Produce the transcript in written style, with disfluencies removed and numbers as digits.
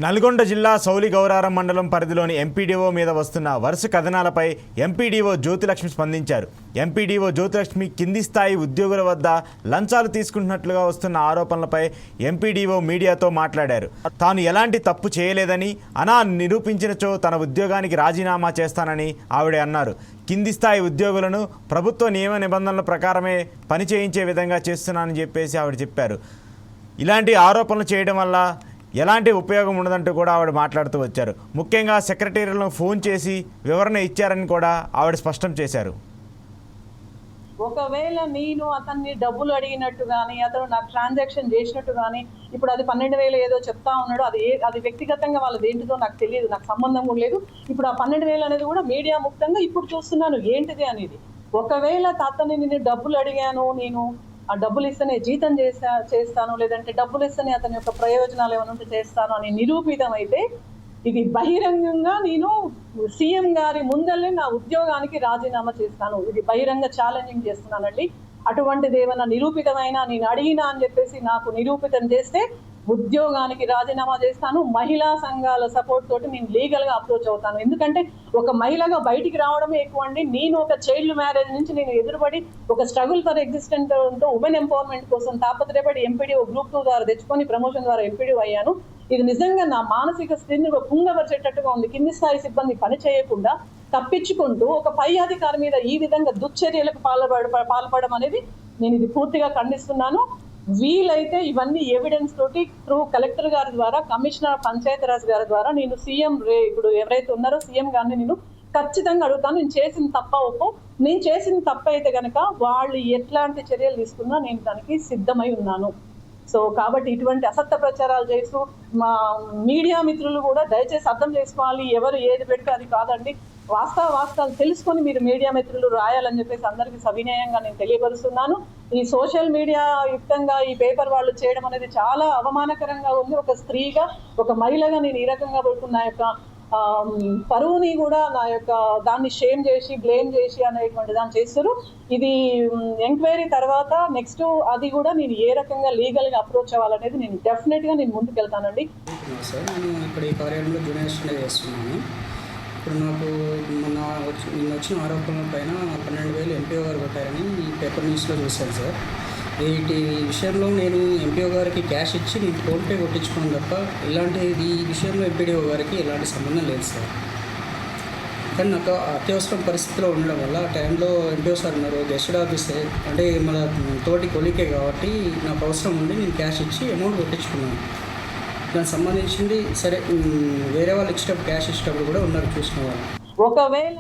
నల్గొండ జిల్లా సౌలిగౌరారం మండలం పరిధిలోని ఎంపీడీఓ మీద వస్తున్న వరుస కథనాలపై ఎంపీడీఓ జ్యోతిలక్ష్మి స్పందించారు. ఎంపీడీఓ జ్యోతిలక్ష్మి కింది స్థాయి ఉద్యోగుల వద్ద లంచాలు తీసుకుంటున్నట్లుగా వస్తున్న ఆరోపణలపై ఎంపీడీఓ మీడియాతో మాట్లాడారు. తాను ఎలాంటి తప్పు చేయలేదని, అనా నిరూపించినచో తన ఉద్యోగానికి రాజీనామా చేస్తానని ఆవిడ అన్నారు. కింది స్థాయి ఉద్యోగులను ప్రభుత్వ నియమ నిబంధనల ప్రకారమే పని చేయించే విధంగా చేస్తున్నానని చెప్పేసి ఆవిడ చెప్పారు. ఇలాంటి ఆరోపణలు చేయడం వల్ల ఎలాంటి ఉపయోగం ఉండదంటూ కూడా ఆవిడ మాట్లాడుతూ వచ్చారు. ముఖ్యంగా సెక్రటరీలను ఫోన్ చేసి వివరణ ఇచ్చారని కూడా ఆవిడ స్పష్టం చేశారు. ఒకవేళ నేను అతన్ని డబ్బులు అడిగినట్టు కానీ, అతను నాకు ట్రాన్సాక్షన్ చేసినట్టు కానీ, ఇప్పుడు అది 12,000 ఏదో చెప్తా ఉన్నాడు, అది వ్యక్తిగతంగా వాళ్ళది ఏంటిదో నాకు తెలియదు, నాకు సంబంధం కూడా లేదు. ఇప్పుడు ఆ 12,000 అనేది కూడా మీడియా ముక్తంగా ఇప్పుడు చూస్తున్నాను ఏంటిది అనేది. ఒకవేళ అతన్ని నేను డబ్బులు అడిగాను, నేను ఆ డబ్బులు ఇస్తేనే జీతం చేస్తాను, లేదంటే డబ్బులు ఇస్తేనే అతని యొక్క ప్రయోజనాలు ఏమైనా ఉంటే చేస్తాను అని నిరూపితం అయితే ఇది బహిరంగంగా నేను సీఎం గారి ముందల్లే నా ఉద్యోగానికి రాజీనామా చేస్తాను. ఇది బహిరంగ ఛాలెంజింగ్ చేస్తున్నానండి. అటువంటిది ఏమైనా నిరూపితమైనా, నేను అడిగినా అని చెప్పేసి నాకు నిరూపితం చేస్తే ఉద్యోగానికి రాజీనామా చేస్తాను. మహిళా సంఘాల సపోర్ట్ తోటి నేను లీగల్గా అప్రోచ్ అవుతాను. ఎందుకంటే ఒక మహిళగా బయటికి రావడమే ఎక్కువ అండి. నేను ఒక చైల్డ్ మ్యారేజ్ నుంచి నేను ఎదురుపడి ఒక struggle for existent women empowerment కోసం తాపత్రయపడి ఎంపీడీఓ గ్రూప్ 2 ద్వారా తెచ్చుకొని ప్రమోషన్ ద్వారా ఎంపీడీఓ అయ్యాను. ఇది నిజంగా నా మానసిక స్థితిని కుంగపరిచేటట్టుగా ఉంది. కింది స్థాయి సిబ్బంది పని చేయకుండా తప్పించుకుంటూ ఒక పై అధికారి మీద ఈ విధంగా దుశ్చర్యలకు పాల్పడడం అనేది నేను ఇది పూర్తిగా ఖండిస్తున్నాను. వీలైతే ఇవన్నీ ఎవిడెన్స్ తోటి త్రూ కలెక్టర్ గారి ద్వారా, కమిషనర్ పంచాయతీరాజ్ గారి ద్వారా నేను సీఎం ఇప్పుడు ఎవరైతే ఉన్నారో సీఎం గారిని నేను ఖచ్చితంగా అడుగుతాను. నేను చేసిన తప్ప ఒప్పు, నేను చేసిన తప్ప అయితే కనుక వాళ్ళు ఎట్లాంటి చర్యలు తీసుకున్నా నేను దానికి సిద్ధమై ఉన్నాను. సో కాబట్టి ఇటువంటి అసత్య ప్రచారాలు చేస్తూ మా మీడియా మిత్రులు కూడా దయచేసి అర్థం చేసుకోవాలి. ఎవరు ఏది పెడితే అది కాదండి. వాస్తవాలు తెలుసుకొని మీరు మీడియా మిత్రులు రాయాలని చెప్పేసి అందరికీ సవినయంగా నేను తెలియపరుస్తున్నాను. ఈ సోషల్ మీడియా యుక్తంగా ఈ పేపర్ వాళ్ళు చేయడం అనేది చాలా అవమానకరంగా ఉంది. ఒక స్త్రీగా, ఒక మహిళగా నేను ఈ రకంగా నా యొక్క పరువుని కూడా నా యొక్క దాన్ని షేమ్ చేసి, బ్లేమ్ చేసి అనేటువంటి దాన్ని చేస్తారు. ఇది ఎంక్వైరీ తర్వాత నెక్స్ట్ అది కూడా నేను ఏ రకంగా లీగల్గా అప్రోచ్ అవ్వాలనేది నేను డెఫినెట్గా నేను ముందుకు వెళ్తానండి. సార్, నేను ఇక్కడ ఈ కార్యాలయంలో జూనియర్ అసిస్టెంట్ చేస్తున్నాను. ఇప్పుడు నాకు నిన్న వచ్చిన ఆరోపణల పైన 12,000 ఎంపీఓ గారు కొట్టారని ఈ పేపర్ న్యూస్లో చూశాను సార్. వీటి విషయంలో నేను ఎంపీఓ గారికి క్యాష్ ఇచ్చి నేను ఫోన్పే కొట్టించుకున్నాను తప్ప ఈ విషయంలో ఎంపీడీఓ గారికి ఎలాంటి సంబంధం లేదు సార్. కానీ నాకు అత్యవసరం పరిస్థితిలో ఉండడం వల్ల ఆ టైంలో ఎంపీఓ సార్ ఉన్నారు, గెస్టెడ్ ఆఫీసర్ అంటే మన తోటి కొలికే కాబట్టి నాకు అవసరం ఉండి నేను క్యాష్ ఇచ్చి అమౌంట్ కొట్టించుకున్నాను. దానికి సంబంధించింది సరే, వేరే వాళ్ళు ఇచ్చేటప్పుడు క్యాష్ ఇచ్చేటప్పుడు కూడా ఉన్నారు చూసిన వాళ్ళు. ఒకవేళ